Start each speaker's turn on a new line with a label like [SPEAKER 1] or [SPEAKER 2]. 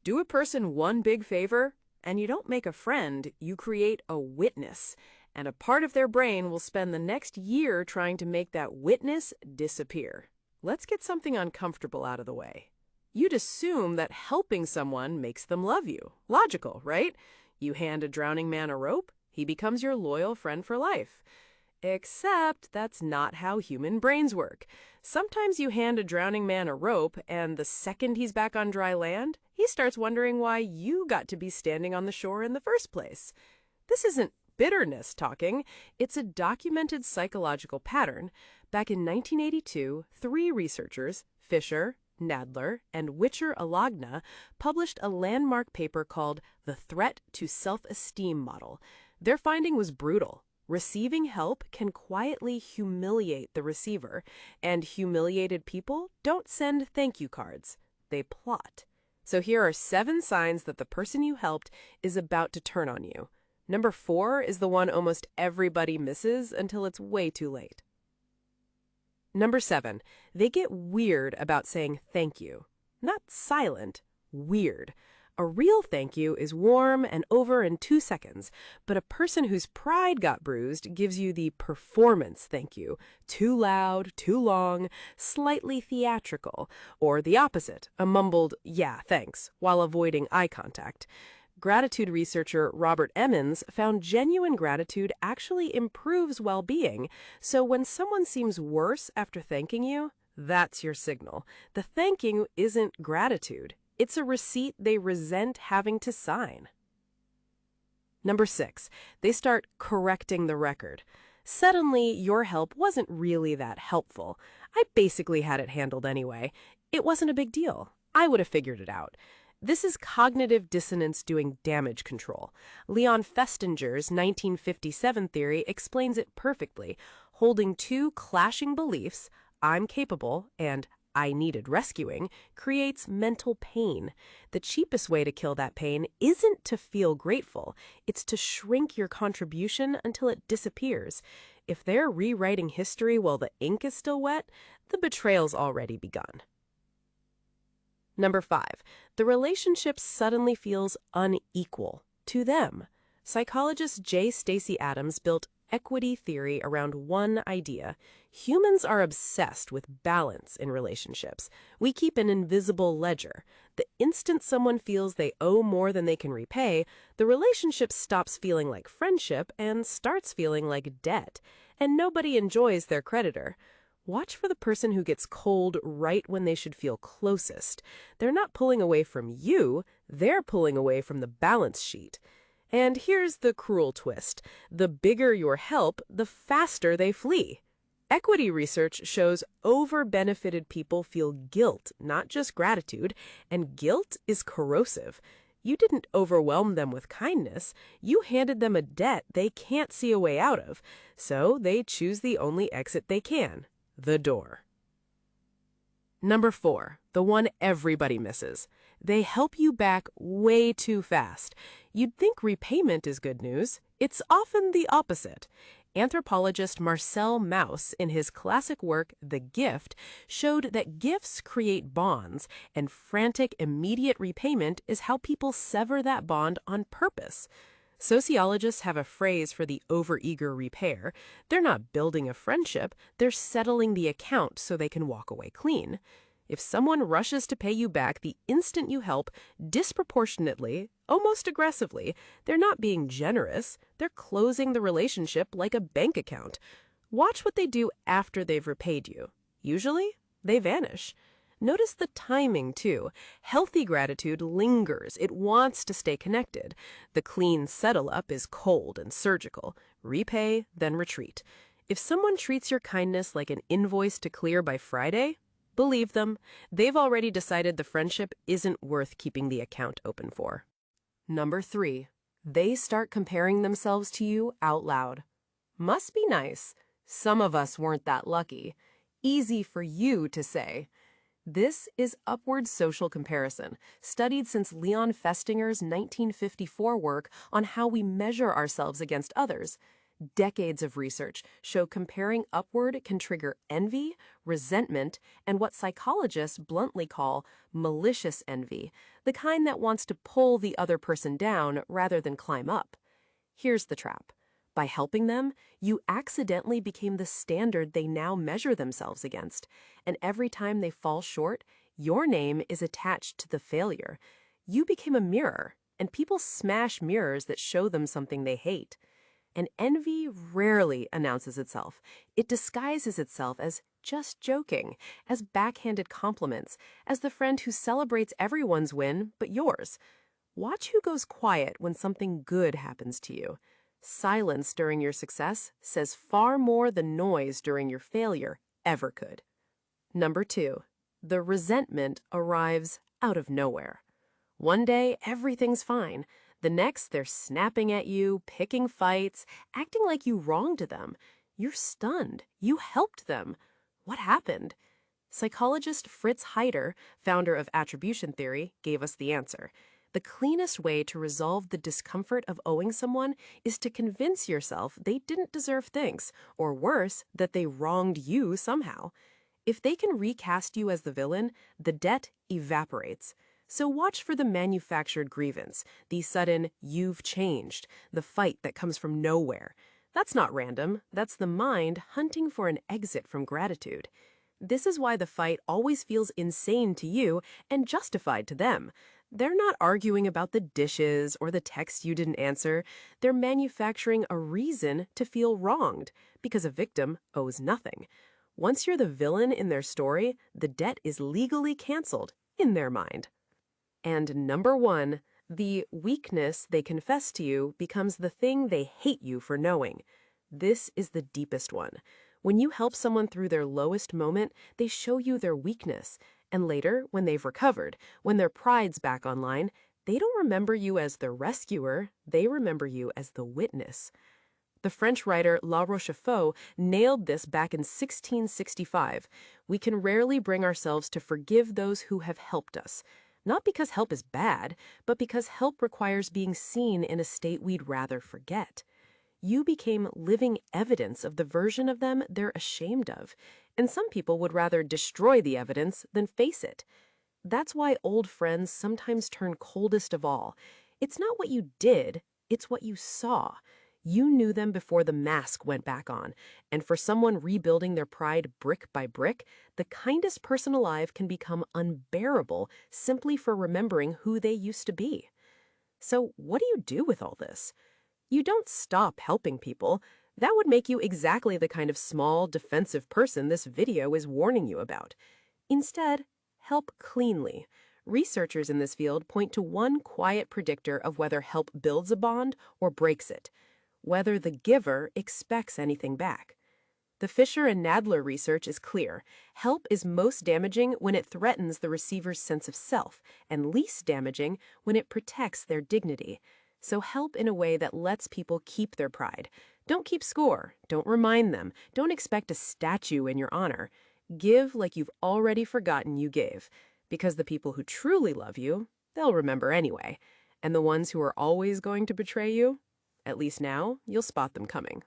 [SPEAKER 1] Do a person one big favor, and you don't make a friend, you create a witness. And a part of their brain will spend the next year trying to make that witness disappear. Let's get something uncomfortable out of the way. You'd assume that helping someone makes them love you. Logical, right? You hand a drowning man a rope, he becomes your loyal friend for life. Except that's not how human brains work. Sometimes you hand a drowning man a rope, and the second he's back on dry land, he starts wondering why you got to be standing on the shore in the first place. This isn't bitterness talking, it's a documented psychological pattern. Back in 1982, 3 researchers, Fisher, Nadler, and Witcher-Alagna, published a landmark paper called The Threat to Self-Esteem Model. Their finding was brutal. Receiving help can quietly humiliate the receiver, and humiliated people don't send thank you cards. They plot. So here are 7 signs that the person you helped is about to turn on you. Number 4 is the one almost everybody misses until it's way too late. Number 7, they get weird about saying thank you. Not silent, weird. A real thank you is warm and over in 2 seconds, but a person whose pride got bruised gives you the performance thank you. Too loud, too long, slightly theatrical, or the opposite, a mumbled, yeah, thanks, while avoiding eye contact. Gratitude researcher Robert Emmons found genuine gratitude actually improves well-being, so when someone seems worse after thanking you, that's your signal. The thank you isn't gratitude. It's a receipt they resent having to sign. Number 6, they start correcting the record. Suddenly, your help wasn't really that helpful. I basically had it handled anyway. It wasn't a big deal. I would have figured it out. This is cognitive dissonance doing damage control. Leon Festinger's 1957 theory explains it perfectly, holding 2 clashing beliefs, I'm capable and I needed rescuing, creates mental pain. The cheapest way to kill that pain isn't to feel grateful. It's to shrink your contribution until it disappears. If they're rewriting history while the ink is still wet, the betrayal's already begun. Number 5, the relationship suddenly feels unequal to them. Psychologist J. Stacey Adams built equity theory around one idea. Humans are obsessed with balance in relationships. We keep an invisible ledger. The instant someone feels they owe more than they can repay, the relationship stops feeling like friendship and starts feeling like debt. And nobody enjoys their creditor. Watch for the person who gets cold right when they should feel closest. They're not pulling away from you, they're pulling away from the balance sheet. And here's the cruel twist. The bigger your help, the faster they flee. Equity research shows over-benefited people feel guilt, not just gratitude, and guilt is corrosive. You didn't overwhelm them with kindness. You handed them a debt they can't see a way out of. So they choose the only exit they can, the door. Number 4, the one everybody misses. They help you back way too fast. You'd think repayment is good news. It's often the opposite. Anthropologist Marcel Mauss, in his classic work The Gift, showed that gifts create bonds, and frantic, immediate repayment is how people sever that bond on purpose. Sociologists have a phrase for the overeager repair. They're not building a friendship, they're settling the account so they can walk away clean. If someone rushes to pay you back the instant you help, disproportionately, almost aggressively, they're not being generous, they're closing the relationship like a bank account. Watch what they do after they've repaid you. Usually, they vanish. Notice the timing, too. Healthy gratitude lingers. It wants to stay connected. The clean settle-up is cold and surgical. Repay, then retreat. If someone treats your kindness like an invoice to clear by Friday, believe them. They've already decided the friendship isn't worth keeping the account open for. Number 3, they start comparing themselves to you out loud. Must be nice. Some of us weren't that lucky. Easy for you to say. This is upward social comparison, studied since Leon Festinger's 1954 work on how we measure ourselves against others. Decades of research show comparing upward can trigger envy, resentment, and what psychologists bluntly call malicious envy, the kind that wants to pull the other person down rather than climb up. Here's the trap. By helping them, you accidentally became the standard they now measure themselves against, and every time they fall short, your name is attached to the failure. You became a mirror, and people smash mirrors that show them something they hate. And envy rarely announces itself. It disguises itself as just joking, as backhanded compliments, as the friend who celebrates everyone's win but yours. Watch who goes quiet when something good happens to you. Silence during your success says far more than noise during your failure ever could. Number 2, the resentment arrives out of nowhere. One day, everything's fine. The next, they're snapping at you, picking fights, acting like you wronged them. You're stunned. You helped them. What happened? Psychologist Fritz Heider, founder of attribution theory, gave us the answer. The cleanest way to resolve the discomfort of owing someone is to convince yourself they didn't deserve thanks, or worse, that they wronged you somehow. If they can recast you as the villain, the debt evaporates. So watch for the manufactured grievance, the sudden "you've changed," the fight that comes from nowhere. That's not random. That's the mind hunting for an exit from gratitude. This is why the fight always feels insane to you and justified to them. They're not arguing about the dishes or the text you didn't answer. They're manufacturing a reason to feel wronged, because a victim owes nothing. Once you're the villain in their story, the debt is legally canceled in their mind. And number 1, the weakness they confess to you becomes the thing they hate you for knowing. This is the deepest one. When you help someone through their lowest moment, they show you their weakness. And later, when they've recovered, when their pride's back online, they don't remember you as the rescuer, they remember you as the witness. The French writer La Rochefoucauld nailed this back in 1665. We can rarely bring ourselves to forgive those who have helped us. Not because help is bad, but because help requires being seen in a state we'd rather forget. You became living evidence of the version of them they're ashamed of, and some people would rather destroy the evidence than face it. That's why old friends sometimes turn coldest of all. It's not what you did, it's what you saw. You knew them before the mask went back on, and for someone rebuilding their pride brick by brick, the kindest person alive can become unbearable simply for remembering who they used to be. So what do you do with all this? You don't stop helping people. That would make you exactly the kind of small, defensive person this video is warning you about. Instead, help cleanly. Researchers in this field point to one quiet predictor of whether help builds a bond or breaks it: whether the giver expects anything back. The Fisher and Nadler research is clear. Help is most damaging when it threatens the receiver's sense of self, and least damaging when it protects their dignity. So help in a way that lets people keep their pride. Don't keep score. Don't remind them. Don't expect a statue in your honor. Give like you've already forgotten you gave. Because the people who truly love you, they'll remember anyway. And the ones who are always going to betray you, at least now, you'll spot them coming.